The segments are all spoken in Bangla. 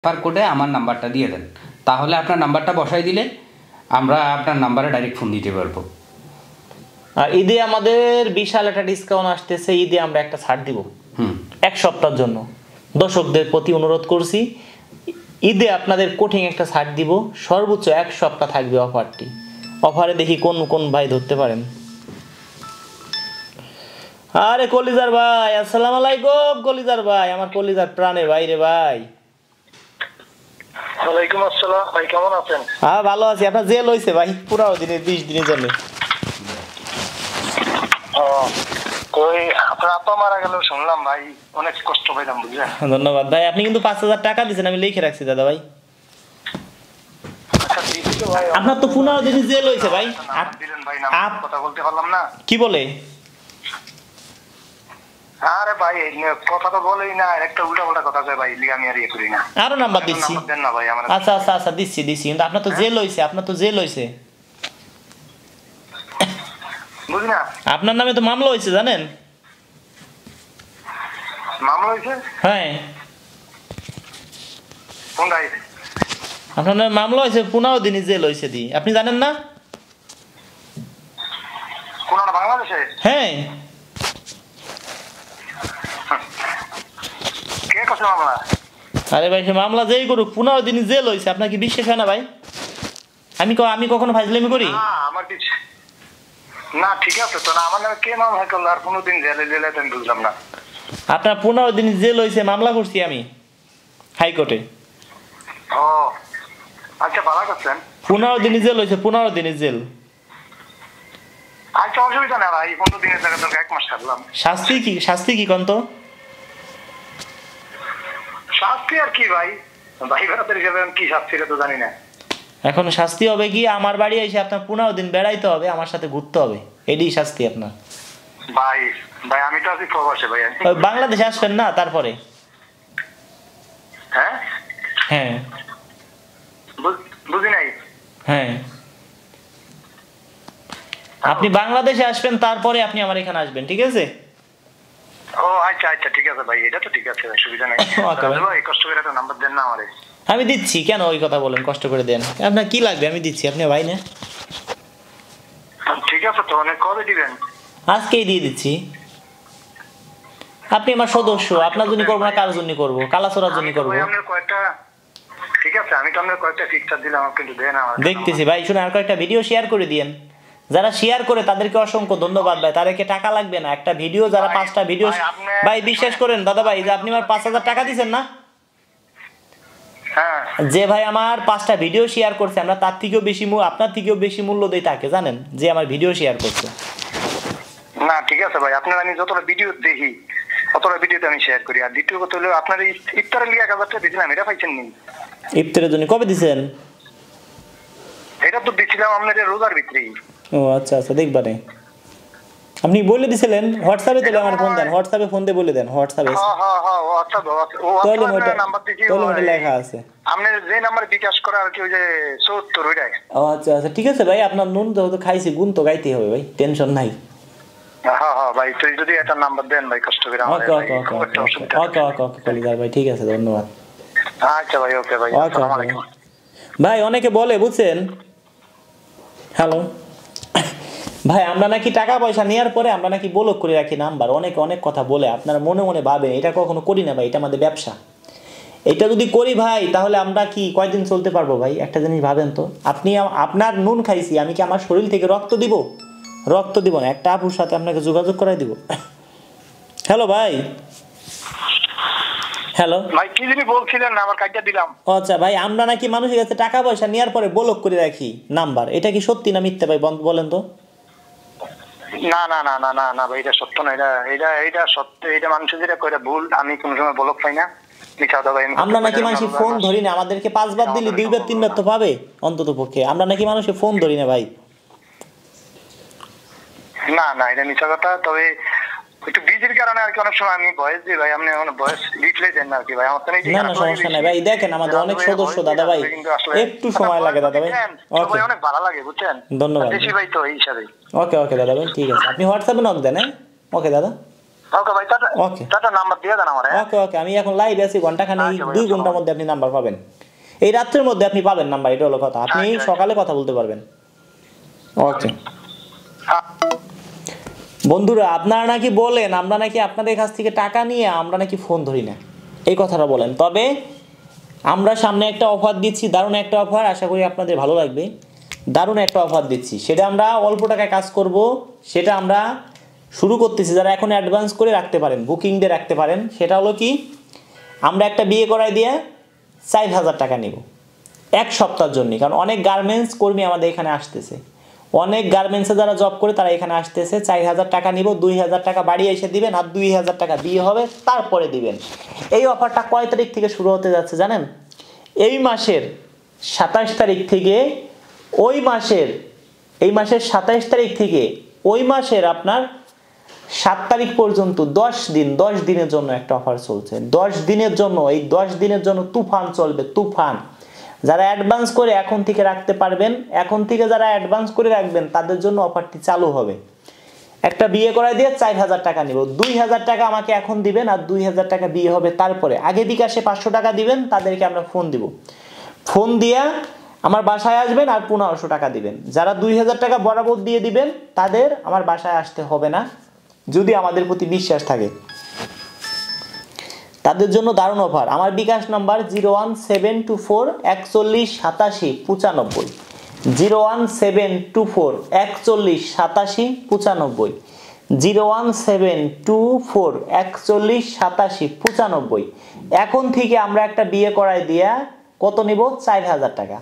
রেফার কোডে আমার নাম্বারটা দিয়ে দেন, তাহলে আপনার নাম্বারটা বসাই দিলে আমরা আপনার নাম্বারে ডাইরেক্ট ফোন দিতে পারবো। আর ঈদে আমাদের বিশাল একটা ডিসকাউন্ট আসতেছে, ঈদে আমরা একটা ছাড় দিব এক সপ্তাহের জন্য। দর্শকদের প্রতি অনুরোধ করছি, ঈদে আপনাদের কঠিন একটা ছাড় দিব, সর্বোচ্চ এক সপ্তাহ থাকবে অফারটি। অফারে দেখি কোন কোন ভাই ধরতে পারেন। আরে কলিজার ভাই, আসসালামু আলাইকুম। কলিজার ভাই, আমার কলিজার প্রাণের ভাই রে ভাই। ওয়ালাইকুম আসসালাম ভাই, কেমন আছেন? হ্যাঁ ভালো আছি। আপনার জেল হইছে ভাই 15 দিনে 20 দিনের জন্য? কই আপনার আপা মারা গেল শুনলাম ভাই, অনেক কষ্ট পাইলাম বুঝলেন। ধন্যবাদ ভাই, আপনি কিন্তু 5000 টাকা দিয়েছেন, আমি লিখে রাখছি দাদা ভাই। আপনার তো 15 দিনে জেল হইছে ভাই। দিলেন ভাই, না কথা বলতে পারলাম না। কি বলে? আরে ভাই কথা তো বলেই না, একটা উল্টাপাল্টা কথা কয় ভাই, লিগা আমি আর করি না। আরো নাম্বার দিচ্ছি। দেন না ভাই আমার। আচ্ছা আচ্ছা আচ্ছা দিচ্ছি কিন্তু আপনার তো জেল হইছে, আপনার তো জেল হইছে। বুঝি না। আপনার নামে তো মামলা হইছে জানেন? মামলা হইছে? হ্যাঁ। কোন ভাই? আপনার নামে মামলা হইছে, 15 দিনে জেল হইছে দি, আপনি জানেন না? কোনটা বাংলাদেশে? হ্যাঁ। কে কত মামলা? আরে ভাই সে মামলা যেই করুক 15 দিনে জেল হইছে, আপনার কি বিশ্বাস হয় না ভাই? আমি কখনো ফাজলামি করি? না আমার কিছু না, ঠিক আছে তো, না আমার নামে কে মামলা করলো আর 15 দিন জেলে আমি বুঝলাম না। আপনার 15 দিন জেল হইছে, মামলা করছি আমি হাইকোর্টে। ও আচ্ছা, ভালো করছেন। 15 দিন জেল হইছে, 15 দিনের জেল। আচ্ছা অসুবিধা না ভাই, 15 দিনের জায়গা তোকে 1 মাস ছাড়লাম। শাস্তি কি কোন তো? শাস্তি আর কি ভাই, ভাই বেড়াতে হিসেবে কি শাস্তি তো জানি না। এখন শাস্তি হবে কি, আমার বাড়ি এসে আপনার 15 দিন বেড়াইতে হবে, আমার সাথে ঘুরতে হবে, এটাই শাস্তি আপনার। ভাই ভাই আমি তো আছি প্রবাসে ভাই। বাংলাদেশে আসবেন না তারপরে? হ্যাঁ হ্যাঁ বুঝি নাই। হ্যাঁ আপনি বাংলাদেশে আসবেন, তারপরে আপনি আমার এখানে আসবেন, ঠিক আছে? ও আচ্ছা আচ্ছা ঠিক আছে ভাই, এটা তো ঠিক আছে, অসুবিধা নাই। ভাই কষ্ট করে একটা নাম্বার দেন না আমারে। আমি দিচ্ছি, কেন ওই কথা বলেন, কষ্ট করে দেন। আপনার কি লাগবে আমি দিচ্ছি, আপনি ভাই না? ঠিক আছে তো, অনেক কবে দিবেন? আজকেই দিয়ে দিচ্ছি। আপনি আমার সদস্য, আপনার জন্য করবো না কার জন্য করবো? কালাচোরার জন্য করবো। ঠিক আছে, আমি তো আপনার কয়েকটা পিকচার দিলাম, আপনি একটু দেন আমার। দেখতেছি ভাই, শুনে আর কয়েকটা ভিডিও শেয়ার করে দিয়েন। যারা শেয়ার করে তাদেরকে অসংখ্য ধন্যবাদ ভাই, তাদেরকে টাকা লাগবে না, একটা ভিডিও যারা 5টা ভিডিও ভাই বিশ্বাস করেন দাদা ভাই, যে আপনি আমার 5000 টাকা দিচ্ছেন না, হ্যাঁ যে ভাই আমার 5টা ভিডিও শেয়ার করছে, আমরা তার থেকেও বেশি আপনার থেকেও বেশি মূল্য দেই তাকে, জানেন, যে আমার ভিডিও শেয়ার করছে। না ঠিক আছে ভাই, আপনার আমি যতটা ভিডিও দেখি অতটা ভিডিওতে আমি শেয়ার করি। আর দ্বিতীয় কথা হলো আপনার ইফতারের লিগে 1000 টাকা দিছিলাম, এটা পাইছেন নি? ইফতারের জন্য কবে দিছেন? এটা তো দিছিলাম আপনাদের রোজার ভিতরেই। ও আচ্ছা আচ্ছা দেখবারে আপনি বলে দিছিলেন। হোয়াটসঅ্যাপে তাহলে আমার ফোন দেন, হোয়াটসঅ্যাপে ফোন দিয়ে বলে দেন। হোয়াটসঅ্যাপে নাম্বার দিছি, ওই লেখা আছে আপনি যে নাম্বারে বিকাশ করে আর কি, ওই যে 74 ওইটাই। ও আচ্ছা আচ্ছা ঠিক আছে ভাই, আপনার নুন তো খাইছি, গুণ তো গাইতেই হবে ভাই, টেনশন নাই। হ্যাঁ হ্যাঁ ভাই, তুই যদি একটা নাম্বার দেন ভাই, কষ্ট করে আমাদের। ওকে ওকে ওকে ওকে ওকে কলিজার ভাই, ঠিক আছে, ধন্যবাদ। আচ্ছা ভাই, ওকে ভাই, আসসালামু আলাইকুম ভাই। অনেকে বলে বুঝছেন, হ্যালো ভাই, আমরা নাকি টাকা পয়সা নেওয়ার পরে আমরা নাকি ব্লক করে রাখি নাম্বার, অনেকে অনেক কথা বলে, আপনারা মনে মনে ভাবেন, এটা কখনো করি না ভাই, এটা আমাদের ব্যবসা। এটা যদি করি ভাই, তাহলে আমরা কি কয়দিন চলতে পারবো ভাই? একটা জিনিস ভাবেন তো, আপনি আপনার নুন খাইছি, আমি কি আমার শরীর থেকে রক্ত দিব? রক্ত দিব না, একটা আপুর সাথে আপনাকে যোগাযোগ করাই দিব। হ্যালো ভাই, হ্যালো ভাই, কি যিনি বলছিলেন আমার কাজটা দিলাম। আচ্ছা ভাই, আমরা নাকি মানুষের কাছে টাকা পয়সা নেওয়ার পরে ব্লক করে রাখি নাম্বার, এটা কি সত্যি না মিথ্যা ভাই বলেন তো? না না না না না না ভাই, এটা সত্য না, এটা সত্য, এটা মানুষের যেটা করে ভুল, আমি কোনো সময় ব্লক পাই না। আমরা নাকি মানুষের ফোন ধরি না, আমাদেরকে 5 বার দিলে 2 বার 3 বার তো পাবে অন্তত পক্ষে, আমরা নাকি মানুষের ফোন ধরি না ভাই। না না, এটা মিথ্যা কথা। তবে একটু বিজির কারণে আর কি অনেক সময় আমি ভয়েস দিই ভাই, আপনি ভয়েস রিপ্লাই দেন না আর কি ভাই, আমার তো নেই। না না সমস্যা নাই ভাই, দেখেন আমাদের অনেক সদস্য দাদা ভাই, একটু সময় লাগে দাদা ভাই। ওকে, অনেক ভালো লাগে বুঝছেন, ধন্যবাদ দেশি ভাই তো এই হিসাবে। ওকে ওকে দাদা ভাই, ঠিক আছে, আপনি হোয়াটসঅ্যাপে নক দেন। হ্যাঁ ওকে দাদা। ওকে ভাই, ওকে। টাটা নাম্বার দিয়ে দেন আমারে। ওকে ওকে, আমি এখন লাইভে আছি, ঘন্টাখানেক আচ্ছা ভাই, 2 ঘন্টার মধ্যে আপনি নাম্বার পাবেন, এই রাত্রের মধ্যে আপনি পাবেন নাম্বার, এটা হলো কথা, আপনি আচ্ছা, সকালে কথা বলতে পারবেন। ওকে হ্যাঁ। বন্ধুরা, আপনারা নাকি বলেন আমরা নাকি আপনাদের কাছ থেকে টাকা নিয়ে আমরা নাকি ফোন ধরি না, এই কথাটা বলেন। তবে আমরা সামনে একটা অফার দিচ্ছি, দারুণ একটা অফার, আশা করি আপনাদের ভালো লাগবে। দারুণ একটা অফার দিচ্ছি, সেটা আমরা অল্প টাকায় কাজ করব, সেটা আমরা শুরু করতেছি। যারা এখন অ্যাডভান্স করে রাখতে পারেন, বুকিং দিয়ে রাখতে পারেন, সেটা হলো কি, আমরা একটা বিয়ে করাই দিয়ে 4000 টাকা নেব 1 সপ্তাহের জন্য। কারণ অনেক গার্মেন্টস কর্মী আমাদের এখানে আসতেছে, অনেক গার্মেন্টসে যারা জব করে তারা এখানে আসতেছে। 4000 টাকা নিব, 2000 টাকা বাড়ি এসে দিবেন, আর 2000 টাকা বিয়ে হবে তারপরে দিবেন। এই অফারটা কয় তারিখ থেকে শুরু হতে যাচ্ছে জানেন? এই মাসের 27 তারিখ থেকে, এই মাসের 27 তারিখ থেকে ওই মাসের আপনার 7 তারিখ পর্যন্ত 10 দিনের জন্য একটা অফার চলছে। 10 দিনের জন্য, এই 10 দিনের জন্য তুফান চলবে, তুফান। যারা অ্যাডভান্স করে এখন থেকে রাখতে পারবেন, এখন থেকে যারা অ্যাডভান্স করে রাখবেন তাদের জন্য অফারটি চালু হবে। একটা বিয়ে করাই দিয়ে 4000 টাকা নিব, 2000 টাকা আমাকে এখন দিবেন, আর 2000 টাকা বিয়ে হবে তারপরে। আগে বিকাশে 500 টাকা দিবেন, তাদেরকে আমরা ফোন দিব, ফোন দিয়া আমার বাসায় আসবেন, আর 1500 টাকা দিবেন। যারা 2000 টাকা বরাবর দিয়ে দিবেন তাদের আমার বাসায় আসতে হবে না, যদি আমাদের প্রতি বিশ্বাস থাকে। তাদের জন্য দারুণ অফার। আমার বিকাশ নাম্বার 01724 41 87 95, 01724 41 87 95, 01724 41 87 95। এখন থেকে আমরা একটা বিয়ে করাই দিয়া কত নিব? 4000 টাকা।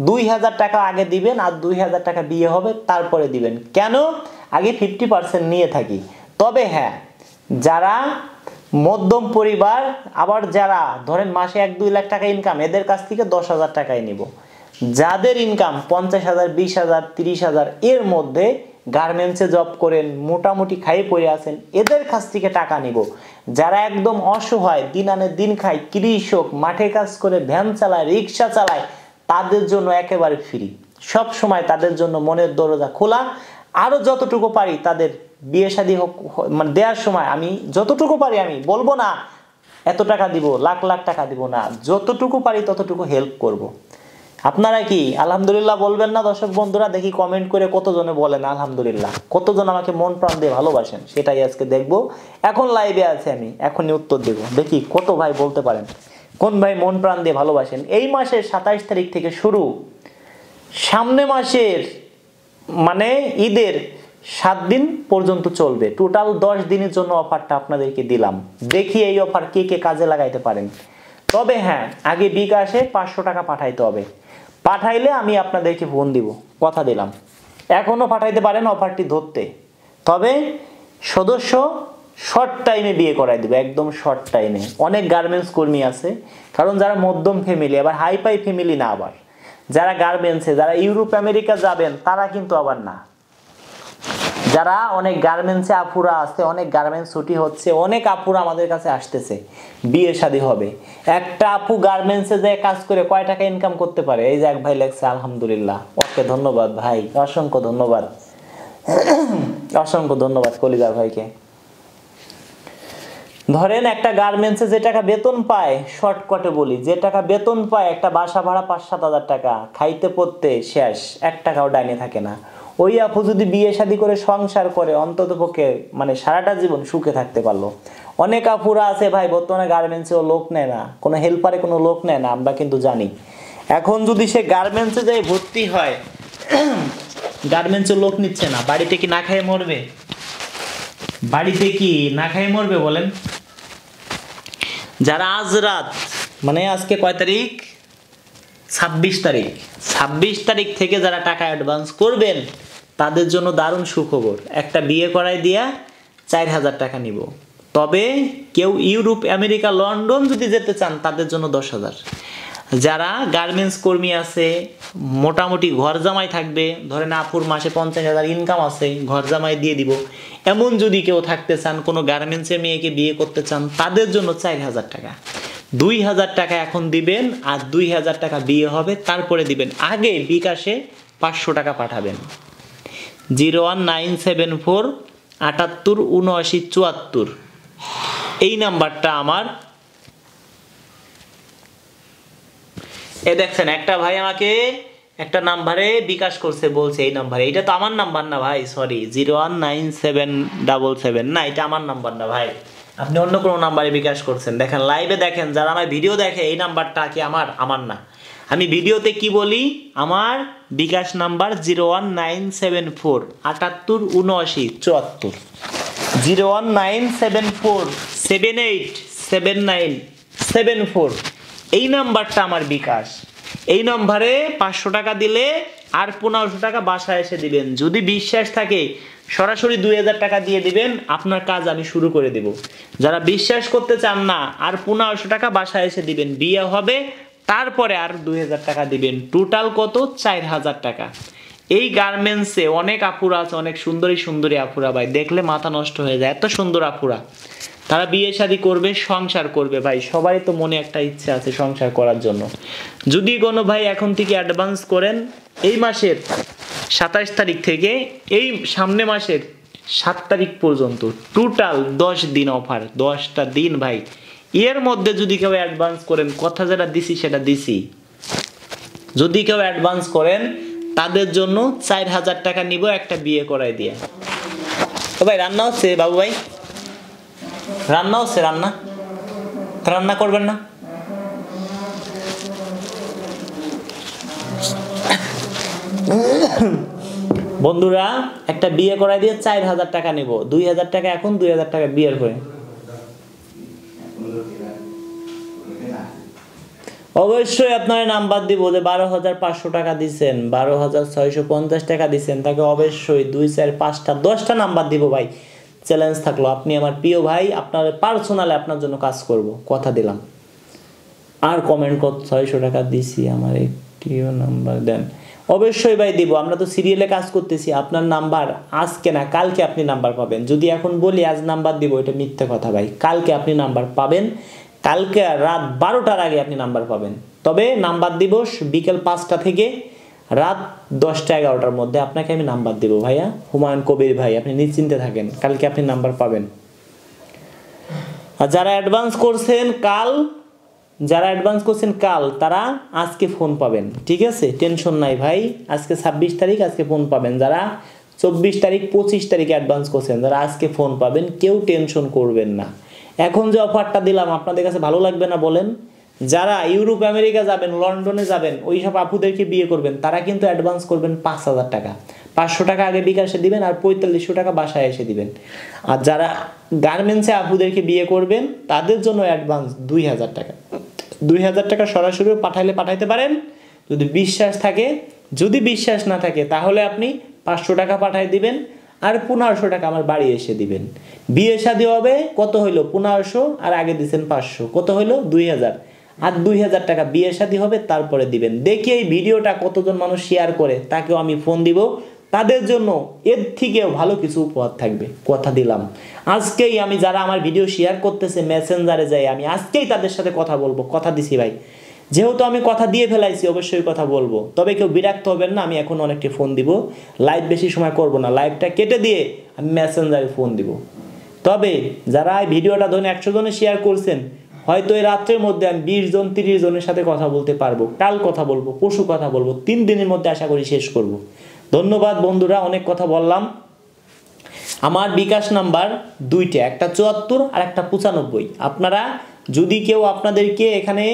2000 টাকা আগে দিবেন, আর 2000 টাকা বিয়ে হবে তারপরে দিবেন। কেন? আগে 50% নিয়ে থাকি। তবে হ্যাঁ, যারা মধ্যম পরিবার, আবার যারা ধরেন মাসে 1-2 লাখ টাকা ইনকাম, এদের কাছ থেকে 10,000 টাকাই নিব। যাদের ইনকাম 50,000, 20,000, 30,000 এর মধ্যে, গার্মেন্টসে জব করেন, মোটামুটি খাইয়ে পড়ে আছেন, এদের কাছ থেকে টাকা নিব। যারা একদম অসহায়, দিন আনে দিন খায়, কৃষক, মাঠে কাজ করে, ভ্যান চালায়, রিক্সা চালায়, তাদের জন্য একেবারে ফ্রি। সব সময় তাদের জন্য মনের দরজা খোলা। আরো যতটুকু পারি তাদের বিয়ে শাদী হোক, মানে দেওয়ার সময় আমি যতটুকু পারি, আমি বলবো না এত টাকা দিব, লাখ লাখ টাকা দিব না, যতটুকু পারি ততটুকু হেল্প করব। আপনারা কি আলহামদুলিল্লাহ বলবেন না দর্শক বন্ধুরা? দেখি কমেন্ট করে কতজনে বলেন আলহামদুলিল্লাহ, কতজন আমাকে মন প্রাণ দিয়ে ভালোবাসেন, সেটাই আজকে দেখবো। এখন লাইভে আছে, আমি এখনই উত্তর দেব, দেখি কত ভাই বলতে পারেন, কোন ভাই মন প্রাণ দিয়ে ভালোবাসেন। এই মাসের 27 তারিখ থেকে শুরু, সামনে মাসের মানে ঈদের 7 দিন পর্যন্ত চলবে, টোটাল 10 দিনের জন্য অফারটা আপনাদেরকে দিলাম। দেখি এই অফার কে কে কাজে লাগাইতে পারেন। তবে হ্যাঁ, আগে বিকাশে 500 টাকা পাঠাইতে হবে, পাঠাইলে আমি আপনাদেরকে ফোন দিব, কথা দিলাম। এখনো পাঠাইতে পারেন অফারটি ধরতে। তবে সদস্য শর্ট টাইমে বিয়ে করাই দিবে, একদম শর্ট টাইমে। অনেক গার্মেন্টস কর্মী আছে, কারণ যারা মধ্যম ফ্যামিলি, আবার হাই ফাই ফ্যামিলি না, আবার যারা গার্মেন্টসে, যারা ইউরোপ আমেরিকা যাবেন তারা কিন্তু আবার না। যারা অনেক গার্মেন্টসে আপুরা আছে, অনেক গার্মেন্টস ছুটি হচ্ছে, অনেক আপুরা আমাদের কাছে আসতেছে, বিয়ে শাদী হবে। একটা আপু গার্মেন্টসে যে কাজ করে কয় টাকা ইনকাম করতে পারে? এই যে এক ভাই লেখছে আলহামদুলিল্লাহ, ওকে ধন্যবাদ ভাই, অসংখ্য ধন্যবাদ, অসংখ্য ধন্যবাদ কলিজার ভাইকে। ধরেন একটা গার্মেন্টসে যে টাকা বেতন পায়, শর্টকাটে বলি, যে টাকা বেতন পায়, একটা বাসা ভাড়া 5-7 হাজার টাকা, খাইতে পড়তে শেষ, 1 টাকাও ডাইনে থাকে না। ওই আপু যদি বিয়ে শাদী করে সংসার করে, অন্ততপক্ষে মানে সারাটা জীবন সুখে থাকতে পারলো। অনেক আপুরা আছে ভাই বর্তমানে গার্মেন্টসেও লোক নেয় না, কোনো হেল্পারে কোনো লোক নেয় না, আমরা কিন্তু জানি। এখন যদি সে গার্মেন্টসে যাই ভর্তি হয়, গার্মেন্টসে লোক নিচ্ছে না, বাড়িতে কি না খেয়ে মরবে? বাড়িতে কি না খেয়ে মরবে বলেন? যারা আজ রাত, মানে আজকে কয় তারিখ? 26 তারিখ, 26 তারিখ থেকে যারা টাকা অ্যাডভান্স করবেন তাদের জন্য দারুণ সুখবর। একটা বিয়ে করাই দিয়া 4000 টাকা নিব। তবে কেউ ইউরোপ আমেরিকা লন্ডন যদি যেতে চান তাদের জন্য 10,000। যারা গার্মেন্টস কর্মী আছে, মোটামুটি ঘর জামাই থাকবে, ধরেন আপুর মাসে 50,000 ইনকাম আছে, ঘর জামাই দিয়ে দিব, এমন যদি কেউ থাকতে চান, কোনো গার্মেন্টসের মেয়েকে বিয়ে করতে চান, তাদের জন্য 4000 টাকা। 2000 টাকা এখন দিবেন, আর 2000 টাকা বিয়ে হবে তারপরে দিবেন। আগে বিকাশে 500 টাকা পাঠাবেন, 01974 78 79 74, এই নাম্বারটা আমার, এ দেখছেন একটা ভাই আমাকে একটা নাম্বারে বিকাশ করছে, বলছে এই নাম্বারে, এটা তো আমার নাম্বার না ভাই, সরি 0197777, না এটা আমার নাম্বার না ভাই, আপনি অন্য কোনো নাম্বারে বিকাশ করছেন। দেখেন লাইভে দেখেন, যারা আমার ভিডিও দেখে এই নাম্বারটা কি আমার না। আমি ভিডিওতে কি বলি, আমার বিকাশ নাম্বার 01974 787974, 01974 787974, এই নাম্বারটা আমার বিকাশ। এই নম্বরে 500 টাকা দিলে আর 1500 টাকা বাসায় এসে দিবেন। যদি বিশ্বাস থাকে সরাসরি 2000 টাকা দিয়ে দিবেন, আপনার কাজ আমি শুরু করে দেব। যারা বিশ্বাস করতে চান না, আর 1500 টাকা বাসায় এসে দিবেন, বিয়ে হবে তারপরে আর 2000 টাকা দিবেন, টোটাল কত 4000 টাকা। এই গার্মেন্টসে অনেক আপুরা আছে, অনেক সুন্দরী সুন্দরী আপুরা ভাই, দেখলে মাথা নষ্ট হয়ে যায়, এত সুন্দর আপুরা। তারা বিয়ে শাদী করবে, সংসার করবে ভাই, সবাই তো মনে একটা ইচ্ছা আছে সংসার করার জন্য। যদি কোনো ভাই এখন থেকে অ্যাডভান্স করেন, এই মাসের 27 তারিখ থেকে এই সামনে মাসের 7 তারিখ পর্যন্ত টোটাল 10 দিন অফার, 10টা দিন ভাই। এর মধ্যে যদি কেউ অ্যাডভান্স করেন, কথা যেটা দিছি সেটা দিছি, যদি কেউ অ্যাডভান্স করেন তাদের জন্য 4000 টাকা নিব একটা বিয়ে করাই দিয়ে। তো ভাই রান্না হচ্ছে বাবু ভাই, রান্না হচ্ছে, রান্না করবেন না? বন্ধুরা একটা বিয়ে করাই দিয়ে 4000 টাকা নিব, 2000 টাকা এখন, 2000 টাকা বিয়ের করে। অবশ্যই আপনার নাম্বার দিব, যে 12500 টাকা দিচ্ছেন, 12650 টাকা দিচ্ছেন, তাকে অবশ্যই 2 4 5টা 10টা নাম্বার দিব ভাই। চ্যালেঞ্জ থাকলো, আপনি আমার প্রিয় ভাই, আপনার পার্সোনালি আপনার জন্য কাজ করব, কথা দিলাম। আর কমেন্ট কর 600 টাকা দিছি, আমার একটিও নাম্বার দেন। অবশ্যই ভাই দিব, আমরা তো সিরিয়ালে কাজ করতেছি। আপনার নাম্বার আজকে না কালকে আপনি নাম্বার পাবেন। যদি এখন বলি আজ নাম্বার দিব, এটা মিথ্যে কথা ভাই। কালকে আপনি নাম্বার পাবেন, কালকে রাত 12টার আগে আপনি নাম্বার পাবেন। তবে নাম্বার দিব বিকেল 5টা থেকে রাত 10টা 11টার মধ্যে আপনাকে আমি নাম্বার দেব ভাইয়া। হুমায়ুন কবির ভাই, আপনি নিশ্চিন্তে থাকেন, কালকে আপনি নাম্বার পাবেন। আর যারা অ্যাডভান্স করছেন কাল, তারা আজকে ফোন পাবেন, ঠিক আছে? টেনশন নাই ভাই, আজকে 26 তারিখ, আজকে ফোন পাবেন। যারা 24 তারিখ 25 তারিখে অ্যাডভান্স করছেন, যারা আজকে ফোন পাবেন, কেউ টেনশন করবেন না। এখন যে অফারটা দিলাম আপনাদের কাছে ভালো লাগবে না বলেন? যারা ইউরোপ আমেরিকা যাবেন, লন্ডনে যাবেন, ওই সব আপুদেরকে বিয়ে করবেন, তারা কিন্তু অ্যাডভান্স করবেন 5000 টাকা। 500 টাকা আগে বিকাশে দিবেন, আর 4500 টাকা বাসায় এসে দিবেন। আর যারা গার্মেন্টসে আপুদেরকে বিয়ে করবেন, তাদের জন্য অ্যাডভান্স 2000 টাকা। 2000 টাকা সরাসরি পাঠাইতে পারেন যদি বিশ্বাস থাকে। যদি বিশ্বাস না থাকে তাহলে আপনি 500 টাকা পাঠাই দিবেন, আর 1500 টাকা আমার বাড়ি এসে দিবেন। বিয়ে শাদী হবে কত হইলো 1500, আর আগে দিচ্ছেন 500, কত হইলো 2000। আর 2000 টাকা বিয়ে শাদী হবে, তারপরে দিবেন। দেখি এই ভিডিওটা কতজন মানুষ শেয়ার করে, তাকেও আমি ফোন দিব। তাদের জন্য এর থেকেও ভালো কিছু উপহার থাকবে, কথা দিলাম। আজকেই আমি, যারা আমার ভিডিও শেয়ার করতেছে মেসেঞ্জারে যাই, আমি আজকেই তাদের সাথে কথা বলবো, কথা দিছি ভাই। যেহেতু আমি কথা দিয়ে ফেলাইছি, অবশ্যই কথা বলবো। তবে কেউ বিরক্ত হবেন না, আমি এখন অনেকটি ফোন দিব। লাইভ বেশি সময় করব না, লাইভটা কেটে দিয়ে আমি মেসেঞ্জারে ফোন দিব। তবে যারা এই ভিডিওটা ধরুন 100 জনে শেয়ার করছেন, হয়তো এই রাত্রের মধ্যে আমি 20 জন 30 জনের সাথে কথা বলতে পারবো, কাল কথা বলবো, পরশু কথা বলবো, 3 দিনের মধ্যে আশা করি শেষ করব। ধন্যবাদ বন্ধুরা, অনেক কথা বললাম। আমার বিকাশ নাম্বার 2টা, একটা 74 আর একটা 95। আপনারা যদি কেউ আপনাদেরকে এখানে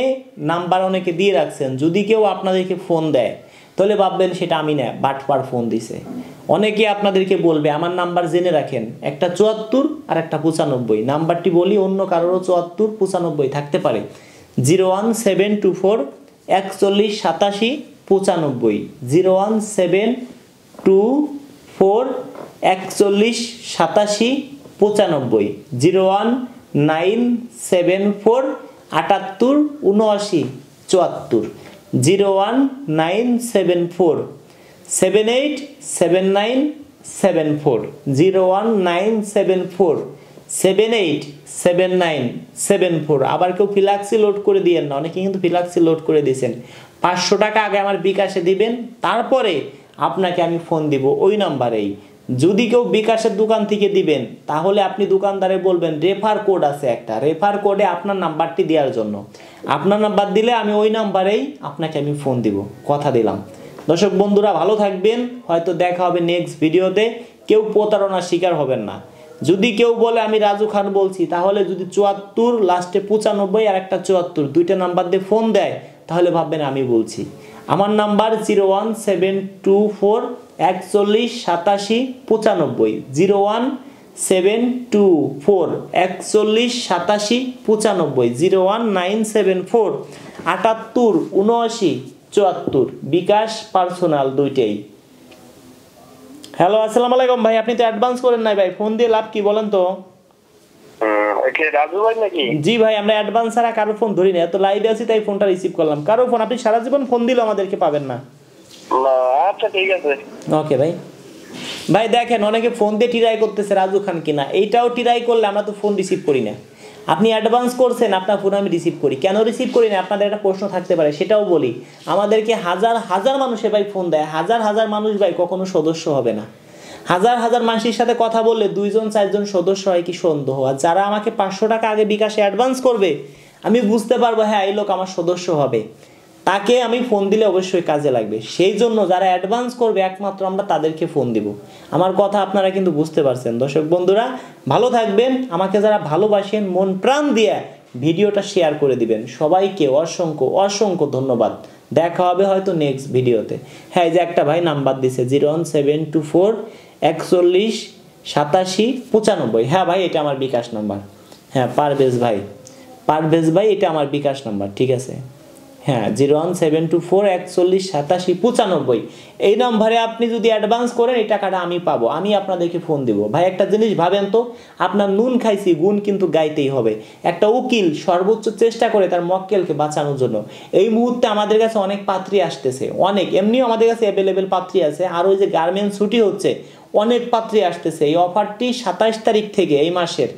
নাম্বার অনেকে দিয়ে রাখছেন, যদি কেউ আপনাদেরকে ফোন দেয় তাহলে ভাববেন সেটা আমি না, বাটপার ফোন দিছে। অনেকে আপনাদেরকে বলবে আমার নাম্বার জেনে রাখেন, একটা 74 আর একটা 95। নাম্বারটি বলি, অন্য কারোরও 74 95 থাকতে পারে। 01724 41 87 95, 01724 41 87 95, 01974 78 79 74, 01974 787974, 01974 787974। আবার কেউ ফ্লাক্সি লোড করে দিয়েন না, অনেকে কিন্তু ফ্লাক্সি লোড করে দিয়েছেন। 500 টাকা আগে আমার বিকাশে দিবেন, তারপরে আপনাকে আমি ফোন দিব ওই নাম্বারেই। যদি কেউ বিকাশের দোকান থেকে দিবেন তাহলে আপনি দোকানদারে বলবেন রেফার কোড আছে একটা, রেফার কোডে আপনার নাম্বারটি দেওয়ার জন্য। আপনার নাম্বার দিলে আমি ওই নাম্বারেই আপনাকে আমি ফোন দিব, কথা দিলাম। দর্শক বন্ধুরা ভালো থাকবেন, হয়তো দেখা হবে নেক্সট ভিডিওতে। কেউ প্রতারণার শিকার হবেন না। যদি কেউ বলে আমি রাজু খান বলছি, তাহলে যদি 74 লাস্টে 95 আর একটা 74 দুইটা নাম্বার দিয়ে ফোন দেয় তাহলে ভাববেন আমি বলছি। আমার নাম্বার 01724 41 87 95, 01724 41 87 95, 01974 78 79 74। বিকাশ পার্সোনাল দুইটাই। হ্যালো, আসসালামু আলাইকুম ভাই। আপনি তো অ্যাডভান্স করেন নাই ভাই, ফোন দিয়ে লাভ কি বলেন তো? রাজু ভাই নাকি? জি ভাই, আমরা অ্যাডভান্স ছাড়া কারো ফোন ধরি না। এত লাইভে আছি তাই ফোনটা রিসিভ করলাম। কারো ফোন আপনি সারা জীবন ফোন দিলেও আমাদেরকে পাবেন না। আচ্ছা ঠিক আছে। ওকে ভাই। ভাই দেখেন, অনেকে ফোন দিয়ে ট্রাই করতেছে রাজু খান কিনা। এইটাও ট্রাই করলে আমরা তো ফোন রিসিভ করি না। আপনি অ্যাডভান্স করছেন, আপনার ফোন আমি রিসিভ করি। কেন রিসিভ করি না আপনাদের একটা প্রশ্ন থাকতে পারে, সেটাও বলি। আমাদেরকে হাজার হাজার মানুষে ভাই ফোন দেয়, হাজার হাজার মানুষ ভাই কখনো সদস্য হবে না। হাজার হাজার মানুষের সাথে কথা বললে 2জন 4জন সদস্য হয় কি সন্দেহ। আর যারা আমাকে 500 টাকা আগে বিকাশে অ্যাডভান্স করবে, আমি বুঝতে পারবো হ্যাঁ এই লোক আমার সদস্য হবে, তাকে আমি ফোন দিলে অবশ্যই কাজে লাগবে। সেই জন্য যারা অ্যাডভান্স করবে একমাত্র আমরা তাদেরকে ফোন দিব। আমার কথা আপনারা কিন্তু বুঝতে পারছেন। দর্শক বন্ধুরা ভালো থাকবেন। আমাকে যারা ভালোবাসেন মন প্রাণ দিয়ে ভিডিওটা শেয়ার করে দিবেন। সবাইকে অসংখ্য অসংখ্য ধন্যবাদ। দেখা হবে হয়তো নেক্সট ভিডিওতে। হ্যাঁ, এই যে একটা ভাই নাম্বার দিছে 01724 41 87 95। হ্যাঁ ভাই, এটা আমার বিকাশ নাম্বার। হ্যাঁ পারভেজ ভাই এটা আমার বিকাশ নাম্বার, ঠিক আছে। হ্যাঁ 01724 41 87 95। এই নম্বরে আপনি যদি অ্যাডভান্স করেন এই টাকাটা আমি পাবো, আমি আপনাদেরকে ফোন দিব। ভাই একটা জিনিস ভাবেন তো, আপনার নুন খাইছি গুণ কিন্তু গাইতেই হবে। একটা উকিল সর্বোচ্চ চেষ্টা করে তার মক্কেলকে বাঁচানোর জন্য। এই মুহূর্তে আমাদের কাছে অনেক পাত্রী আসতেছে, অনেক, এমনিও আমাদের কাছে অ্যাভেলেবেল পাত্রী আছে। আর ওই যে গার্মেন্টস ছুটি হচ্ছে, অনেক পাত্রী আসতেছে। এই অফারটি 27 তারিখ থেকে, এই মাসের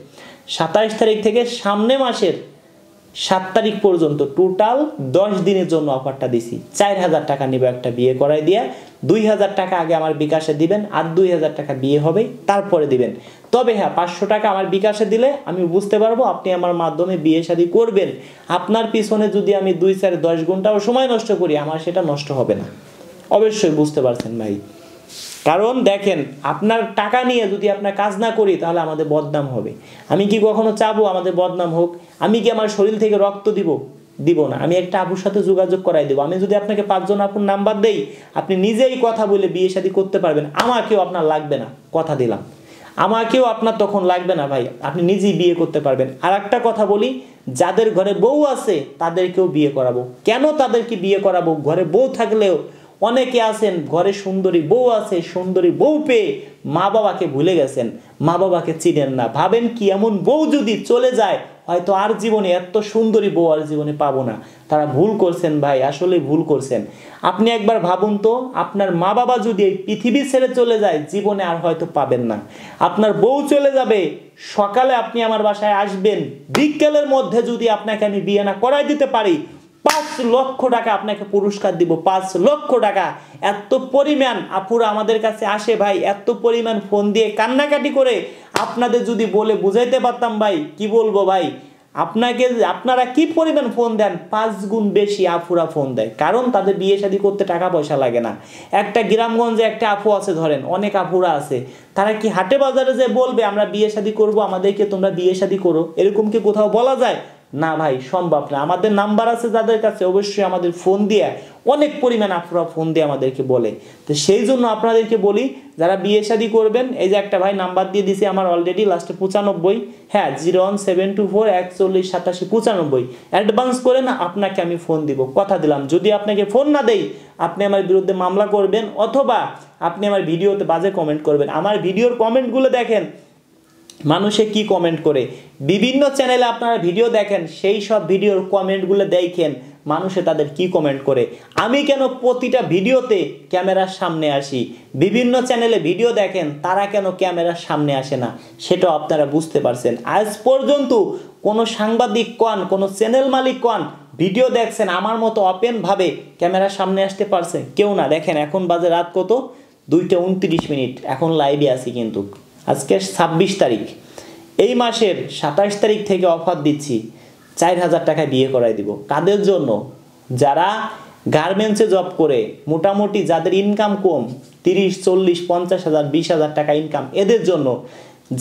27 তারিখ থেকে সামনে মাসের 7 তারিখ পর্যন্ত টোটাল 10 দিনের জন্য অফারটা দিছি। 4000 টাকা নিবে একটা বিয়ে করাই দিয়ে। 2000 টাকা আগে আমার বিকাশে দিবেন, আর 2000 টাকা বিয়ে হবে তারপরে দিবেন। তবে হ্যাঁ 500 টাকা আমার বিকাশে দিলে আমি বুঝতে পারবো আপনি আমার মাধ্যমে বিয়ে শাদী করবেন। আপনার পিছনে যদি আমি 2-4-10 ঘন্টাও সময় নষ্ট করি, আমার সেটা নষ্ট হবে না। অবশ্যই বুঝতে পারছেন ভাই। কারণ দেখেন, আপনার টাকা নিয়ে যদি আপনার কাজ না করি তাহলে আমাদের বদনাম হবে। আমি কি কখনো চাবো আমাদের বদনাম হোক? আমি কি আমার শরীর থেকে রক্ত দিব না। আমি একটা আপুর সাথে যোগাযোগ করাই দেবো। আমি যদি আপনাকে 5 জন আপুর নাম্বার দেই, আপনি নিজেই কথা বলে বিয়ে শাদী করতে পারবেন। আমাকেও আপনার লাগবে না, কথা দিলাম। আমাকেও আপনার তখন লাগবে না ভাই, আপনি নিজেই বিয়ে করতে পারবেন। আর একটা কথা বলি, যাদের ঘরে বউ আছে তাদেরকেও বিয়ে করাবো। কেন তাদেরকে বিয়ে করাবো? ঘরে বউ থাকলেও অনেকে আছেন ঘরে সুন্দরী বউ আছে, সুন্দরী বউ পেয়ে মা বাবাকে ভুলে গেছেন, মা বাবাকে চিনেন না। ভাবেন কি এমন বউ যদি চলে যায় হয়তো আর জীবনে এত সুন্দরী বউ আর জীবনে পাবো না। তারা ভুল করছেন ভাই, আসলে ভুল করছেন। আপনি একবার ভাবুন তো, আপনার মা বাবা যদি এই পৃথিবী ছেড়ে চলে যায় জীবনে আর হয়তো পাবেন না। আপনার বউ চলে যাবে, সকালে আপনি আমার বাসায় আসবেন, বিকেলের মধ্যে যদি আপনাকে আমি বিয়ে না করাই দিতে পারি 5 লক্ষ টাকা আপনাকে পুরস্কার দিব। 5 লক্ষ টাকা। এত পরিমাণ আপুরা আমাদের কাছে আসে ভাই, এত পরিমাণ ফোন দিয়ে কান্নাকাটি করে। আপনাদের যদি বলে বুঝাইতে পারতাম ভাই, কি বলবো ভাই, আপনারা কি পরিমাণ ফোন দেন, 5 গুণ বেশি আপুরা ফোন দেয়। কারণ তাদের বিয়ে শাদী করতে টাকা পয়সা লাগে না। একটা গ্রামগঞ্জে একটা আপু আছে, ধরেন অনেক আপুরা আছে, তারা কি হাটে বাজারে যে বলবে আমরা বিয়ে শাদী করবো, আমাদেরকে তোমরা বিয়ে শাদী করো, এরকম কি কোথাও বলা যায়? না ভাই, সম্ভব না। আমাদের নাম্বার আছে যাদের কাছে, অবশ্যই আমাদের ফোন দিয়ে অনেক পরিমাণ আপুরা ফোন দিয়ে আমাদেরকে বলে। তো সেই জন্য আপনাদেরকে বলি, যারা বিয়ে শাদী করবেন, এই যে একটা ভাই নাম্বার দিয়ে দিছে আমার অলরেডি, লাস্টে 95। হ্যাঁ 01724 41 87 95। অ্যাডভান্স করে না, আপনাকে আমি ফোন দিব, কথা দিলাম। যদি আপনাকে ফোন না দেই, আপনি আমার বিরুদ্ধে মামলা করবেন, অথবা আপনি আমার ভিডিওতে বাজে কমেন্ট করবেন। আমার ভিডিওর কমেন্টগুলো দেখেন, মানুষে কি কমেন্ট করে। বিভিন্ন চ্যানেলে আপনারা ভিডিও দেখেন, সেই সব ভিডিওর কমেন্টগুলো দেখেন মানুষে তাদের কি কমেন্ট করে। আমি কেন প্রতিটা ভিডিওতে ক্যামেরার সামনে আসি, বিভিন্ন চ্যানেলে ভিডিও দেখেন তারা কেন ক্যামেরার সামনে আসে না, সেটাও আপনারা বুঝতে পারছেন। আজ পর্যন্ত কোনো সাংবাদিক কন, কোনো চ্যানেল মালিক কন, ভিডিও দেখছেন আমার মতো ওপেন ভাবে ক্যামেরার সামনে আসতে পারছে? কেউ না। দেখেন এখন বাজে রাত কত, 2:29 এখন লাইভে আছি কিন্তু আজকে 26 তারিখ এই মাসের 27 তারিখ থেকে অফার দিচ্ছি 4000 টাকায় বিয়ে করাই দিব কাদের জন্য যারা গার্মেন্টসে জব করে মোটামুটি যাদের ইনকাম কম 30 40 50 হাজার 20 হাজার টাকা ইনকাম এদের জন্য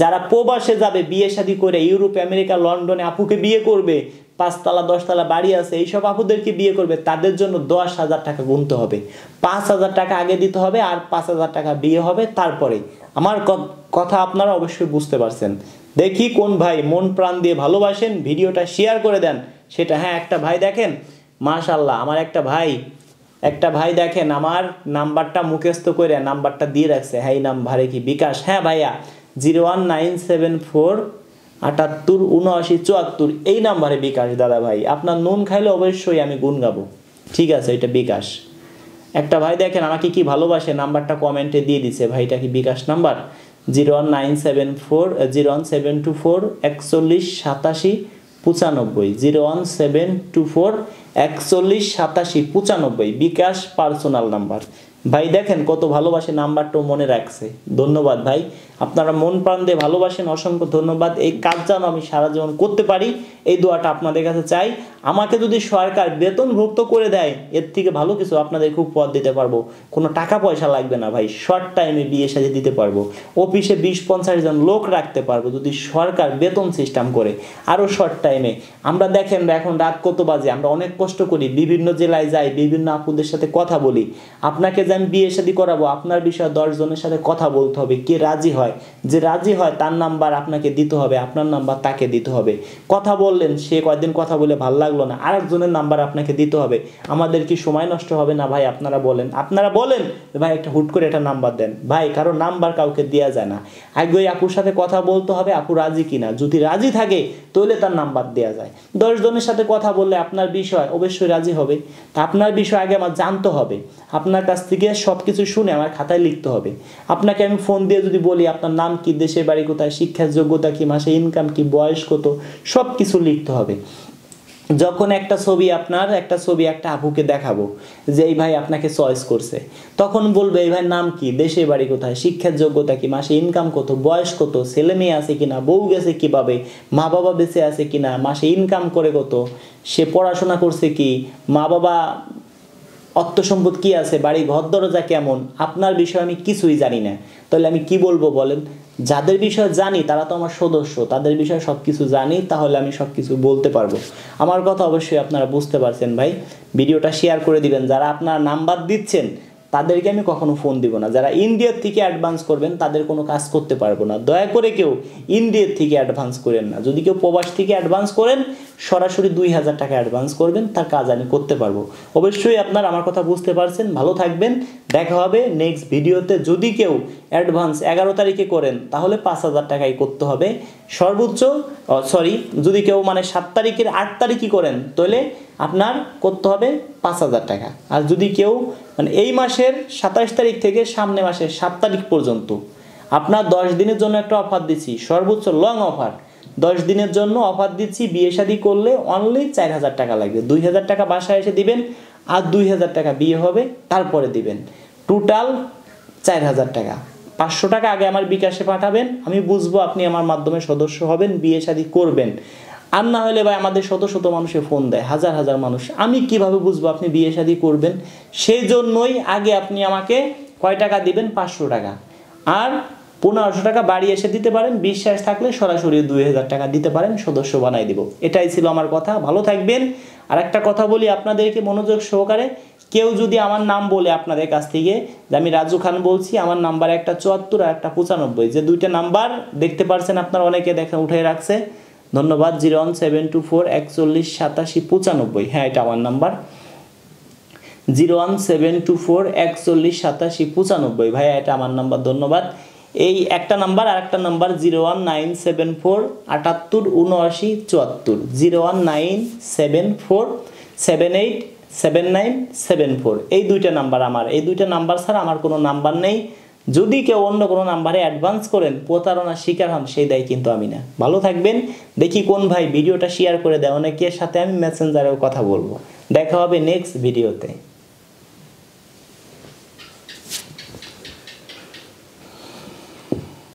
যারা প্রবাসে যাবে বিয়ে শাদী করে ইউরোপ আমেরিকা লন্ডনে আপুকে বিয়ে করবে 5 তলা 10 তলা বাড়ি আছে এইসব আপুদেরকে বিয়ে করবে তাদের জন্য 10,000 টাকা গুনতে হবে 5,000 টাকা আগে দিতে হবে আর 5,000 টাকা বিয়ে হবে তারপরে আমার কথা আপনারা অবশ্যই বুঝতে পারছেন দেখি কোন ভাই মন প্রাণ দিয়ে ভালোবাসেন ভিডিওটা শেয়ার করে দেন সেটা হ্যাঁ একটা ভাই দেখেন মাশাআল্লাহ আমার একটা ভাই দেখেন আমার নাম্বারটা মুখস্থ করে নাম্বারটা দিয়ে রাখছে হ্যাঁ এই নাম্বারে কি বিকাশ হ্যাঁ ভাইয়া 01974 78 79 74 এই নাম্বারে বিকাশ দাদা ভাই আপনার নুন খাইলে অবশ্যই আমি গুণ গাবো ঠিক আছে এটা বিকাশ একটা ভাই দেখেন আমাকে কি ভালোবাসে নাম্বারটা কমেন্টে দিয়ে দিছে ভাইটা কি বিকাশ নাম্বার 01724 01724 41 87 95 01724 41 87 95 বিকাশ পার্সোনাল নাম্বার ভাই দেখেন কত ভালোবাসে নাম্বারটাও মনে রাখছে ধন্যবাদ ভাই আপনারা মন প্রাণ দিয়ে ভালোবাসেন অসংখ্য ধন্যবাদ এই কাজ যেন আমি সারা জীবন করতে পারি এই দোয়াটা আপনাদের কাছে চাই আমাকে যদি সরকার বেতনভুক্ত করে দেয় এর থেকে ভালো কিছু আপনাদের খুব পদ দিতে পারবো কোনো টাকা পয়সা লাগবে না ভাই শর্ট টাইমে বিয়ে সাজিয়ে দিতে পারবো অফিসে 20-50 জন লোক রাখতে পারবো যদি সরকার বেতন সিস্টেম করে আরও শর্ট টাইমে আমরা দেখেন এখন রাত কত বাজে আমরা অনেক কষ্ট করি বিভিন্ন জেলায় যাই বিভিন্ন আপুদের সাথে কথা বলি আপনাকে যে আমি বিয়ে শাদী করাবো আপনার বিষয়ে 10 জনের সাথে কথা বলতে হবে কে রাজি হয় যে রাজি হয় তার নাম্বার আপনাকে দিতে হবে আপনার নাম্বার তাকে দিতে হবে কথা বললেন সে কয়েকদিন কথা বলে ভালো লাগলো না আরেকজনের নাম্বার আপনাকে দিতে হবে আমাদের কি সময় নষ্ট হবে না ভাই আপনারা বলেন ভাই একটা হুট করে একটা নাম্বার দেন ভাই কারো নাম্বার কাউকে দেওয়া যায় না আগে ওই আপুর সাথে কথা বলতে হবে আপু রাজি কিনা যদি রাজি থাকে তাহলে তার নাম্বার দেওয়া যায় 10 জনের সাথে কথা বললে আপনার বিষয় অবশ্যই রাজি হবে তা আপনার বিষয় আগে আমার জানতে হবে আপনার কাছ থেকে সবকিছু শুনে আমার খাতায় লিখতে হবে আপনাকে আমি ফোন দিয়ে যদি বলি আপনার নাম কি দেশের বাড়ি কোথায় শিক্ষার যোগ্যতা কি মাসে ইনকাম কি বয়স কত সব কিছু লিখতে হবে যখন একটা ছবি একটা আপুকে দেখাবো যে এই ভাই আপনাকে চয়েস করছে তখন বলবে এই ভাই নাম কি দেশের বাড়ি কোথায় শিক্ষার যোগ্যতা কি মাসে ইনকাম কত বয়স কত ছেলে মেয়ে আছে কিনা বউ গেছে কিভাবে মা বাবা বেঁচে আছে কিনা মাসে ইনকাম করে কত সে পড়াশোনা করছে কি মা বাবা অর্থ সম্পদ কি আছে বাড়ি ঘর দরজা কেমন আপনার বিষয়ে আমি কিছুই জানি না তাহলে আমি কি বলবো বলেন যাদের বিষয়ে জানি তারা তো আমার সদস্য তাদের বিষয়ে সবকিছু জানি তাহলে আমি সবকিছু বলতে পারবো আমার কথা অবশ্যই আপনারা বুঝতে পারছেন ভাই ভিডিওটা শেয়ার করে দিবেন যারা আপনারা নাম্বার দিচ্ছেন তাদেরকে আমি কখনো ফোন দিব না যারা ইন্ডিয়ার থেকে অ্যাডভান্স করবেন তাদের কোনো কাজ করতে পারবো না দয়া করে কেউ ইন্ডিয়ার থেকে অ্যাডভান্স করেন না যদি কেউ প্রবাস থেকে অ্যাডভান্স করেন সরাসরি 2000 টাকা অ্যাডভান্স করবেন তার কাজ আমি করতে পারবো অবশ্যই আপনারা আমার কথা বুঝতে পারছেন ভালো থাকবেন দেখা হবে নেক্সট ভিডিওতে যদি কেউ অ্যাডভান্স 11 তারিখে করেন তাহলে 5000 টাকাই করতে হবে সর্বোচ্চ যদি কেউ মানে 7 তারিখের 8 তারিখই করেন তাহলে আপনার করতে হবে 5000 টাকা আর যদি কেউ মানে এই মাসের 27 তারিখ থেকে সামনে মাসের 7 তারিখ পর্যন্ত আপনার 10 দিনের জন্য একটা অফার দিচ্ছি সর্বোচ্চ লং অফার 10 দিনের জন্য অফার দিচ্ছি বিয়ে শাদী করলে অনলি 4000 টাকা লাগবে 2000 টাকা বাসায় এসে দিবেন আর 2000 টাকা বিয়ে হবে তারপরে দিবেন টোটাল 4000 টাকা 500 টাকা আগে আমার বিকাশে পাঠাবেন আমি বুঝবো আপনি আমার মাধ্যমে সদস্য হবেন বিয়ে শাদী করবেন আর না হলে ভাই আমাদের শত শত মানুষে ফোন দেয় হাজার হাজার মানুষ আমি কিভাবে বুঝবো আপনি বিয়ে শাদী করবেন সেই জন্যই আগে আপনি আমাকে কয় টাকা দিবেন 500 টাকা আর 1500 টাকা বাড়ি এসে দিতে পারেন বিশ্বাস থাকলে সরাসরি 2000 টাকা দিতে পারেন সদস্য বানাই দিব এটাই ছিল আমার কথা ভালো থাকবেন আর একটা কথা বলি আপনাদেরকে মনোযোগ সহকারে কেউ যদি আমার নাম বলে আপনাদের কাছ থেকে যে আমি রাজু খান বলছি আমার নাম্বার একটা 74 আর একটা 95 যে দুইটা নাম্বার দেখতে পারছেন আপনারা অনেকে দেখে উঠে রাখছে ধন্যবাদ 01724 41 87 95 হ্যাঁ এটা আমার নাম্বার 01724 41 87 95 ভাই এটা আমার নাম্বার ধন্যবাদ এই একটা নাম্বার আর একটা নাম্বার 01974 78 79 74 01974 78 7974 এই দুইটা নাম্বার আমার এই দুইটা নাম্বার ছাড়া আমার কোনো নাম্বার নেই যদি কেউ অন্য কোনো নাম্বারে অ্যাডভান্স করেন প্রতারণার শিকার হন সেই দায় কিন্তু আমি না ভালো থাকবেন দেখি কোন ভাই ভিডিওটা শেয়ার করে দেয় অনেকের সাথে আমি মেসেঞ্জারেও কথা বলবো দেখা হবে নেক্সট ভিডিওতে